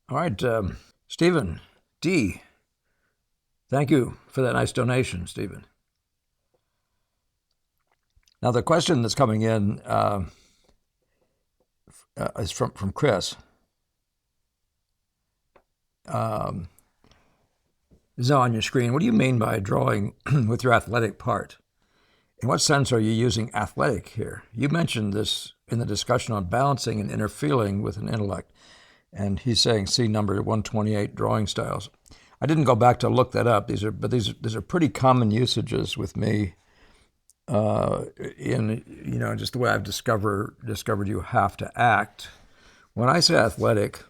All right, Stephen D. Thank you for that nice donation, Stephen. Now the question that's coming in is from Chris. Um, this is on your screen. What do you mean by drawing with your athletic part? In what sense are you using athletic here? You mentioned this in the discussion on balancing and interfering with an intellect, and he's saying see number 128 drawing styles. I didn't go back to look that up. These are pretty common usages with me. In just the way I've discovered you have to act. When I say athletic,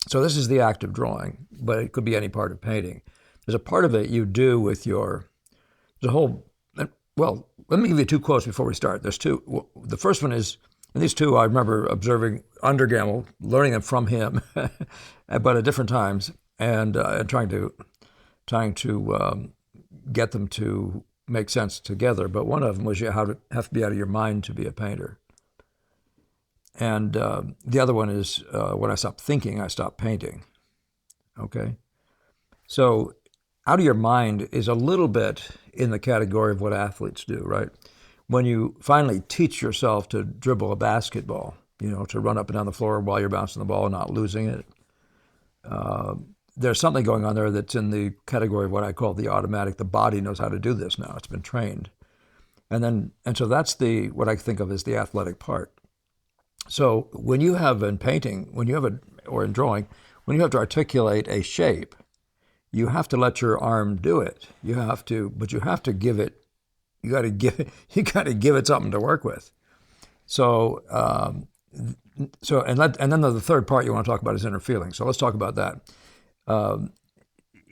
so this is the act of drawing, but it could be any part of painting. There's a part of it you do with your. There's a whole. Well, let me give you two quotes before we start. There's two. The first one is, and these two I remember observing Undergamel, learning them from him, but at different times, and trying to get them to make sense together. But one of them was you have to be out of your mind to be a painter. And the other one is when I stop thinking, I stop painting. Okay? So out of your mind is a little bit in the category of what athletes do, right? When you finally teach yourself to dribble a basketball, to run up and down the floor while you're bouncing the ball and not losing it, there's something going on there that's in the category of what I call the automatic. The body knows how to do this now. It's been trained. And so that's what I think of as the athletic part. So when you have in painting, or in drawing, when you have to articulate a shape, you have to let your arm do it. But you have to give it. You got to give it something to work with. So, and then the third part you want to talk about is inner feeling. So let's talk about that.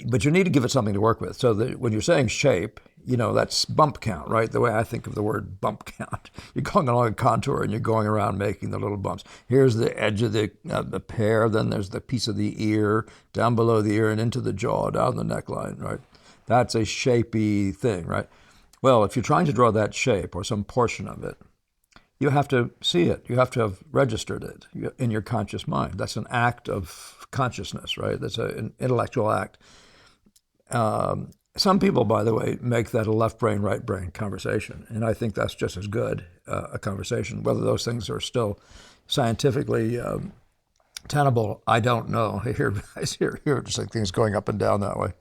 But you need to give it something to work with. So that when you're saying shape, that's bump count, right? The way I think of the word bump count. You're going along a contour and you're going around making the little bumps. Here's the edge of the pear, then there's the piece of the ear, down below the ear and into the jaw, down the neckline, right? That's a shapy thing, right? Well, if you're trying to draw that shape or some portion of it, you have to see it. You have to have registered it in your conscious mind. That's an act of consciousness, right? That's an intellectual act. Some people, by the way, make that a left brain, right brain conversation, and I think that's just as good a conversation. Whether those things are still scientifically tenable, I don't know. I hear just like things going up and down that way,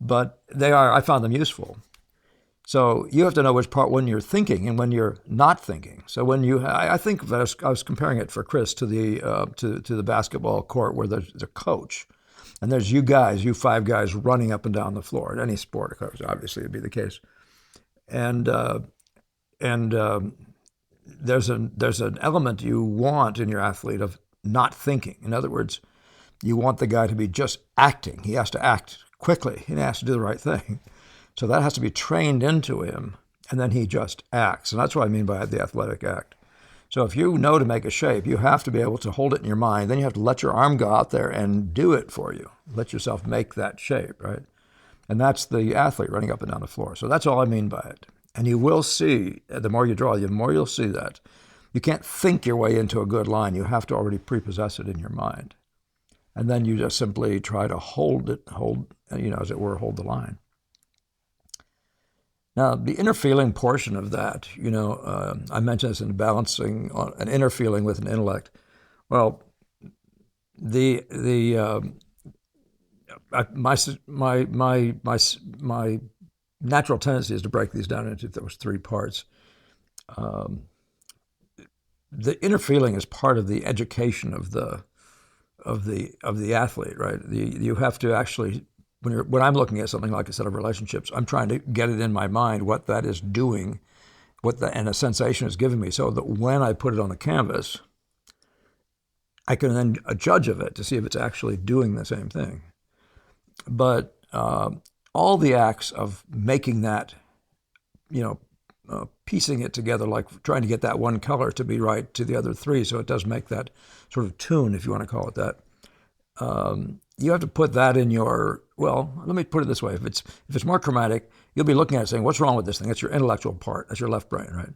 but they are. I found them useful. So you have to know which part when you're thinking and when you're not thinking. So I think that I was comparing it for Chris to the basketball court where there's a coach, and there's you five guys running up and down the floor at any sport. Of course, obviously, it'd be the case, and there's an element you want in your athlete of not thinking. In other words, you want the guy to be just acting. He has to act quickly. He has to do the right thing. So that has to be trained into him, and then he just acts. And that's what I mean by the athletic act. So if you know to make a shape, you have to be able to hold it in your mind. Then you have to let your arm go out there and do it for you. Let yourself make that shape, right? And that's the athlete running up and down the floor. So that's all I mean by it. And you will see, the more you draw, the more you'll see that. You can't think your way into a good line. You have to already prepossess it in your mind. And then you just simply try to hold, as it were, hold the line. Now, the inner feeling portion of that, I mentioned this in balancing an inner feeling with an intellect. Well, my natural tendency is to break these down into those three parts. The inner feeling is part of the education of the athlete, right? You have to actually. When I'm looking at something like a set of relationships, I'm trying to get it in my mind what that is doing, and a sensation is giving me, so that when I put it on the canvas, I can then judge of it to see if it's actually doing the same thing. But all the acts of making that, piecing it together, like trying to get that one color to be right to the other three, so it does make that sort of tune, if you want to call it that. You have to put that in your, well, let me put it this way. If it's more chromatic, you'll be looking at it saying, what's wrong with this thing? That's your intellectual part. That's your left brain, right?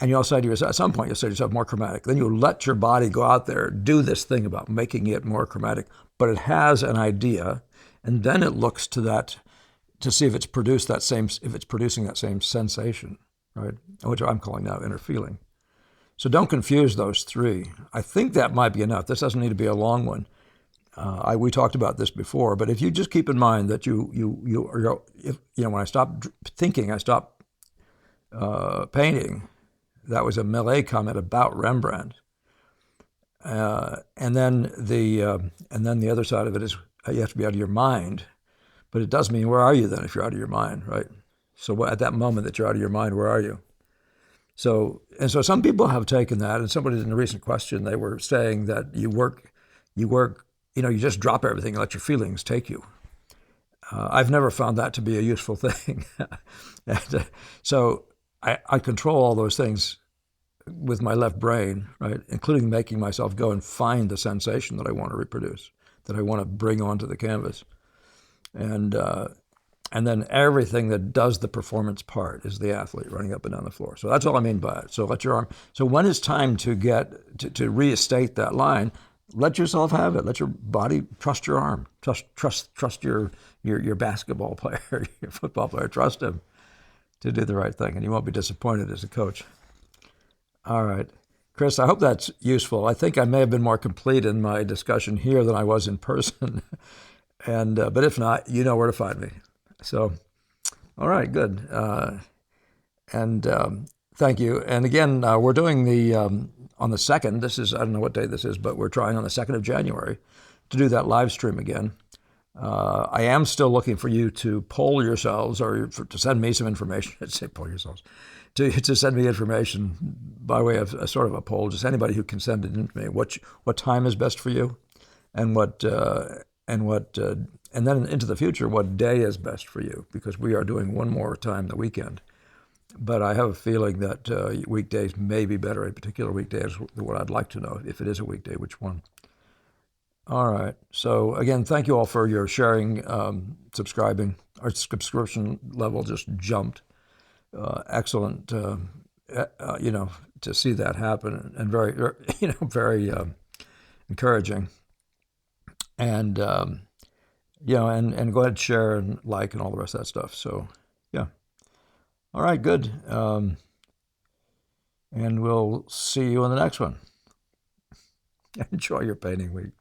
And you'll say to yourself, at some point, you'll say to yourself, more chromatic. Then you let your body go out there, do this thing about making it more chromatic. But it has an idea, and then it looks to that to see if it's producing that same sensation, right? Which I'm calling now inner feeling. So don't confuse those three. I think that might be enough. This doesn't need to be a long one. We talked about this before, but if you just keep in mind that when I stop thinking, I stop painting. That was a Millet comment about Rembrandt, and then the other side of it is you have to be out of your mind. But it does mean, where are you then if you're out of your mind, right? So at that moment that you're out of your mind, where are you? So some people have taken that, and somebody in a recent question, they were saying that you just drop everything and let your feelings take you. I've never found that to be a useful thing. So I control all those things with my left brain, right, including making myself go and find the sensation that I want to reproduce, that I want to bring onto the canvas. And then everything that does the performance part is the athlete running up and down the floor. So that's all I mean by it. So let your arm. So when it's time to to reinstate that line, let yourself have it. Let your body trust your arm. Trust your basketball player, your football player. Trust him to do the right thing, and you won't be disappointed as a coach. All right, Chris, I hope that's useful. I think I may have been more complete in my discussion here than I was in person. But if not, you know where to find me. So, all right, good. Thank you. And again, we're doing on the 2nd, I don't know what day this is, but we're trying on the 2nd of January to do that live stream again. I am still looking for you to poll yourselves or to send me some information. I'd say poll yourselves. To send me information by way of a sort of a poll, just anybody who can send it in to me. What time is best for you, and and then into the future, what day is best for you? Because we are doing one more time the weekend. But I have a feeling that weekdays may be better. A particular weekday is what I'd like to know. If it is a weekday, which one? All right. So again, thank you all for your sharing, subscribing. Our subscription level just jumped. Excellent. To see that happen, and very encouraging. And and go ahead and share and like and all the rest of that stuff. So, yeah. All right, good. And we'll see you in the next one. Enjoy your painting week.